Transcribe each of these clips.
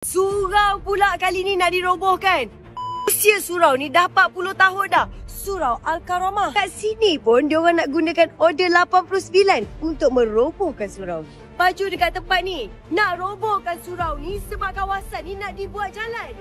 Surau pula kali ni nak dirobohkan. Usia surau ni dah 40 tahun dah. Surau Al-Karamah. Kat sini pun diorang nak gunakan order 89 untuk merobohkan surau. Baju dekat tempat ni nak robohkan surau ni sebab kawasan ni nak dibuat jalan.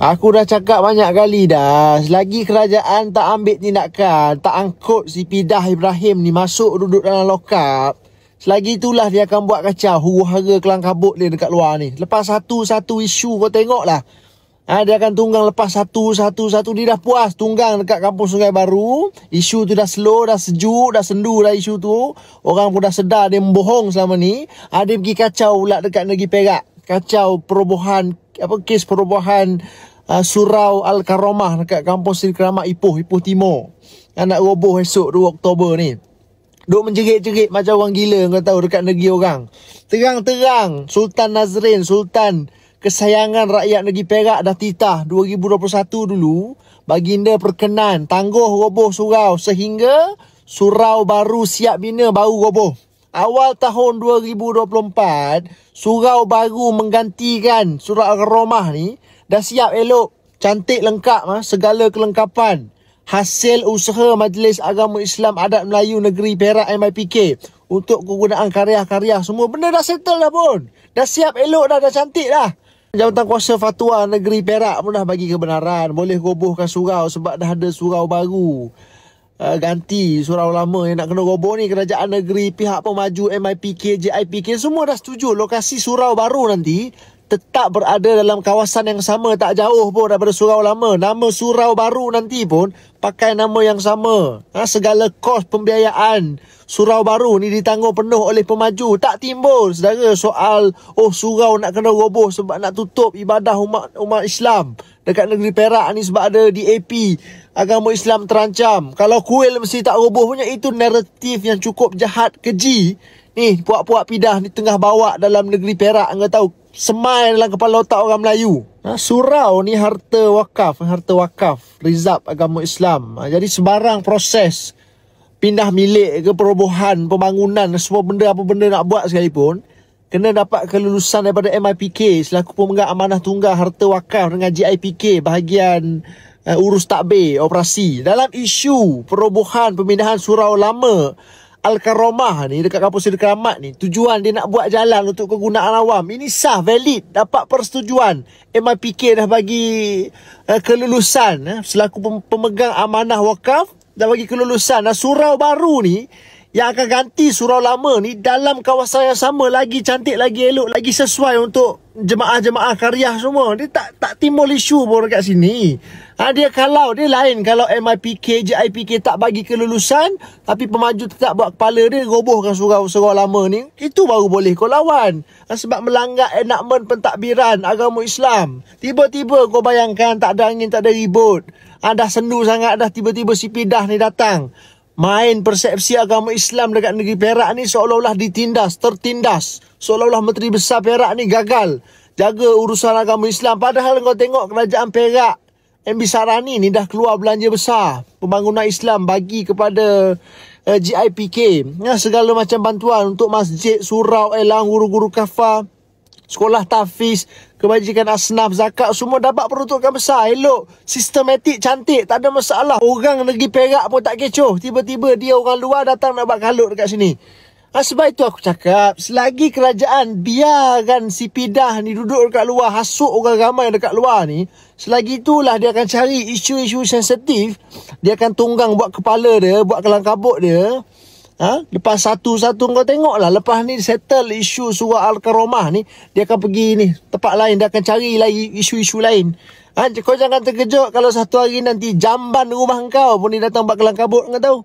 Aku dah cakap banyak kali dah. Selagi kerajaan tak ambil tindakan, tak angkut si Pidah Ibrahim ni masuk duduk dalam lokap, selagi itulah dia akan buat kacau huru-hara kelang kabut dia dekat luar ni. Lepas satu-satu isu kau tengok lah. Dia akan tunggang lepas satu-satu. Dia dah puas tunggang dekat kampung Sungai Baru. Isu tu dah slow, dah sejuk, dah sendu dah isu tu. Orang pun dah sedar dia membohong selama ni. Dia pergi kacau pula dekat negeri Perak. Kacau perobohan, kes perobohan Surau Al-Karamah dekat kampung Seri Keramat Ipoh Timur. Nak roboh esok 2 Oktober ni. Duk menjerit-jerit macam orang gila kau tahu dekat negeri orang. Terang-terang Sultan Nazrin, Sultan kesayangan rakyat negeri Perak dah titah 2021 dulu. Baginda perkenan tangguh roboh surau sehingga surau baru siap bina baru roboh. Awal tahun 2024, surau baru menggantikan Surau Al-Karamah ni dah siap elok, cantik lengkap segala kelengkapan. Hasil usaha Majlis Agama Islam Adat Melayu Negeri Perak MIPK untuk kegunaan karya-karya semua benda dah settle dah pun. Dah siap elok dah cantik dah. Jabatan Kuasa Fatwa Negeri Perak pun dah bagi kebenaran boleh robohkan surau sebab dah ada surau baru. Ganti surau lama yang nak kena roboh ni. Kerajaan negeri, pihak pemaju MIPK, JIPK semua dah setuju lokasi surau baru nanti tetap berada dalam kawasan yang sama, tak jauh pun daripada surau lama. Nama surau baru nanti pun pakai nama yang sama. Segala kos pembiayaan surau baru ni ditanggung penuh oleh pemaju. Tak timbul saudara soal surau nak kena roboh sebab nak tutup ibadah umat Islam dekat negeri Perak ni sebab ada DAP, agama Islam terancam. Kalau kuil mesti tak roboh punya, itu naratif yang cukup jahat, keji. Ni puak-puak Pidah ni tengah bawa dalam negeri Perak. Anda tahu, semai dalam kepala otak orang Melayu. Surau ni harta wakaf rizab agama Islam. Jadi sebarang proses pindah milik ke perobohan, pembangunan, semua benda apa benda nak buat sekalipun, kena dapat kelulusan daripada MIPK selaku pemegang amanah tunggal harta wakaf dengan JIPK bahagian urus takbir operasi. Dalam isu perobohan pemindahan surau lama Al-Karamah ni dekat kampung Seri Keramat ni, tujuan dia nak buat jalan untuk kegunaan awam. Ini sah, valid, dapat persetujuan. MIPK dah bagi kelulusan selaku pemegang amanah wakaf, dah bagi kelulusan. Surau baru ni yang akan ganti surau lama ni dalam kawasan yang sama, lagi cantik, lagi elok, lagi sesuai untuk jemaah-jemaah karya semua. Dia tak timbul isu pun dekat sini. Dia lain kalau MIPK, JIPK tak bagi kelulusan tapi pemaju tetap buat kepala dia robohkan surau lama ni, itu baru boleh kau lawan. Sebab melanggar enakmen pentadbiran agama Islam. Tiba-tiba kau bayangkan tak ada angin, tak ada ribut. Dah sendu sangat dah, tiba-tiba si Pidah ni datang. Main persepsi agama Islam dekat negeri Perak ni seolah-olah tertindas. Seolah-olah Menteri Besar Perak ni gagal jaga urusan agama Islam. Padahal kau tengok kerajaan Perak, MB Sarani ni dah keluar belanja besar pembangunan Islam bagi kepada JIPK. Segala macam bantuan untuk masjid, surau, elang, guru-guru kafar, sekolah tahfiz, kebajikan asnaf, zakat, semua dapat peruntukan besar, elok, sistematik, cantik, tak ada masalah. Orang negeri Perak pun tak kecoh. Tiba-tiba dia orang luar datang nak buat kalut dekat sini. Sebab itu aku cakap, selagi kerajaan biarkan si Pidah ni duduk dekat luar, hasut orang ramai dekat luar ni, selagi itulah dia akan cari isu-isu sensitif, dia akan tunggang buat kepala dia, buat kelang kabut dia. Lepas satu-satu kau tengoklah, lepas ni settle isu Surau Al-Karamah ni, dia akan pergi ni tempat lain, dia akan cari lagi isu-isu lain. Kau jangan terkejut kalau satu hari nanti jamban rumah kau pun ni datang buat kelang kabut, kau tahu.